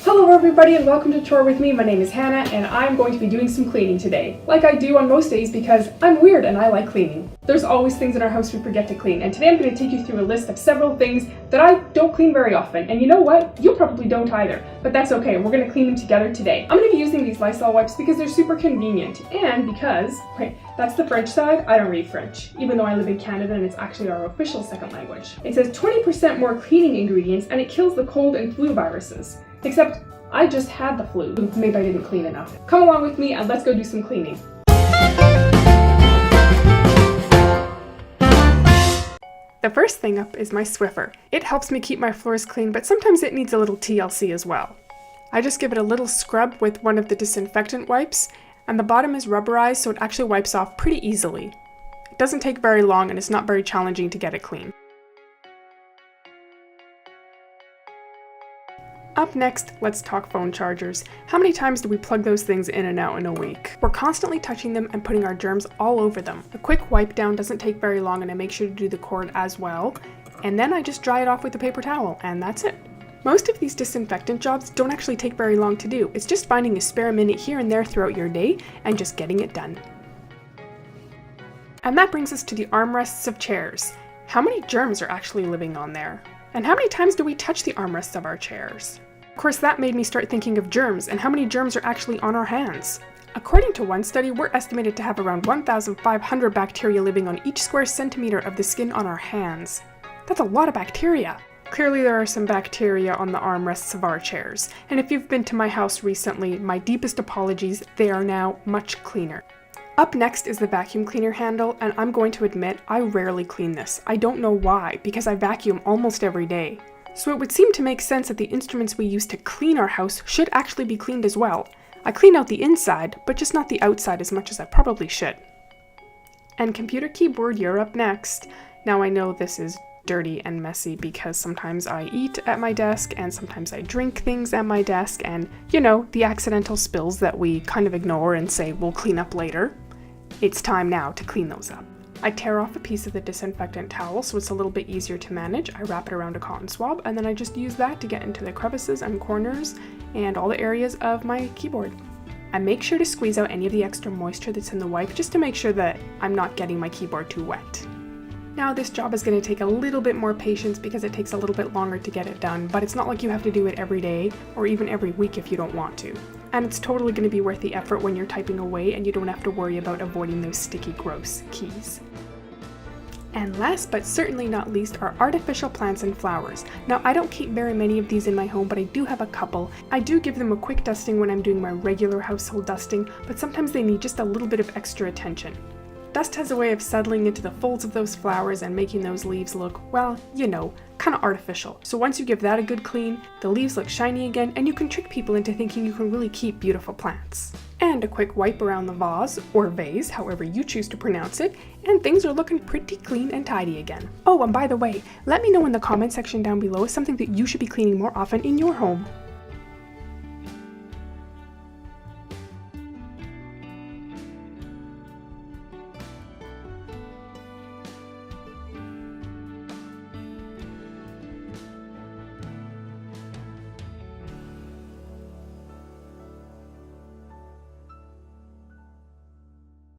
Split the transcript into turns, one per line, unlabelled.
Hello everybody and welcome to Chore With Me. My name is Hannah and I'm going to be doing some cleaning today, like I do on most days because I'm weird and I like cleaning. There's always things in our house we forget to clean, and today I'm going to take you through a list of several things that I don't clean very often. And you know what? You probably don't either, but that's okay. We're going to clean them together today. I'm going to be using these Lysol wipes because they're super convenient and because, wait, that's the French side. I don't read French, even though I live in Canada and it's actually our official second language. It says 20% more cleaning ingredients and it kills the cold and flu viruses. Except I just had the flu. Maybe I didn't clean enough. Come along with me and let's go do some cleaning. The first thing up is my Swiffer. It helps me keep my floors clean, but sometimes it needs a little TLC as well. I just give it a little scrub with one of the disinfectant wipes, and the bottom is rubberized so it actually wipes off pretty easily. It doesn't take very long and it's not very challenging to get it clean. Up next, let's talk phone chargers. How many times do we plug those things in and out in a week? We're constantly touching them and putting our germs all over them. A quick wipe down doesn't take very long and I make sure to do the cord as well. And then I just dry it off with a paper towel and that's it. Most of these disinfectant jobs don't actually take very long to do. It's just finding a spare minute here and there throughout your day and just getting it done. And that brings us to the armrests of chairs. How many germs are actually living on there? And how many times do we touch the armrests of our chairs? Of course, that made me start thinking of germs and how many germs are actually on our hands. According to one study, we're estimated to have around 1,500 bacteria living on each square centimeter of the skin on our hands. That's a lot of bacteria. Clearly there are some bacteria on the armrests of our chairs, and if you've been to my house recently, my deepest apologies, they are now much cleaner. Up next is the vacuum cleaner handle, and I'm going to admit I rarely clean this. I don't know why, because I vacuum almost every day. So it would seem to make sense that the instruments we use to clean our house should actually be cleaned as well. I clean out the inside, but just not the outside as much as I probably should. And computer keyboard, you're up next. Now I know this is dirty and messy because sometimes I eat at my desk and sometimes I drink things at my desk and, you know, the accidental spills that we kind of ignore and say we'll clean up later. It's time now to clean those up. I tear off a piece of the disinfectant towel so it's a little bit easier to manage. I wrap it around a cotton swab and then I just use that to get into the crevices and corners and all the areas of my keyboard. I make sure to squeeze out any of the extra moisture that's in the wipe just to make sure that I'm not getting my keyboard too wet. Now this job is going to take a little bit more patience because it takes a little bit longer to get it done, but it's not like you have to do it every day or even every week if you don't want to. And it's totally going to be worth the effort when you're typing away and you don't have to worry about avoiding those sticky, gross keys. And last but certainly not least are artificial plants and flowers. Now I don't keep very many of these in my home, but I do have a couple. I do give them a quick dusting when I'm doing my regular household dusting, but sometimes they need just a little bit of extra attention. Dust has a way of settling into the folds of those flowers and making those leaves look, well, you know, kind of artificial. So once you give that a good clean, the leaves look shiny again and you can trick people into thinking you can really keep beautiful plants. And a quick wipe around the vase, or vase, however you choose to pronounce it, and things are looking pretty clean and tidy again. Oh, and by the way, let me know in the comment section down below something that you should be cleaning more often in your home.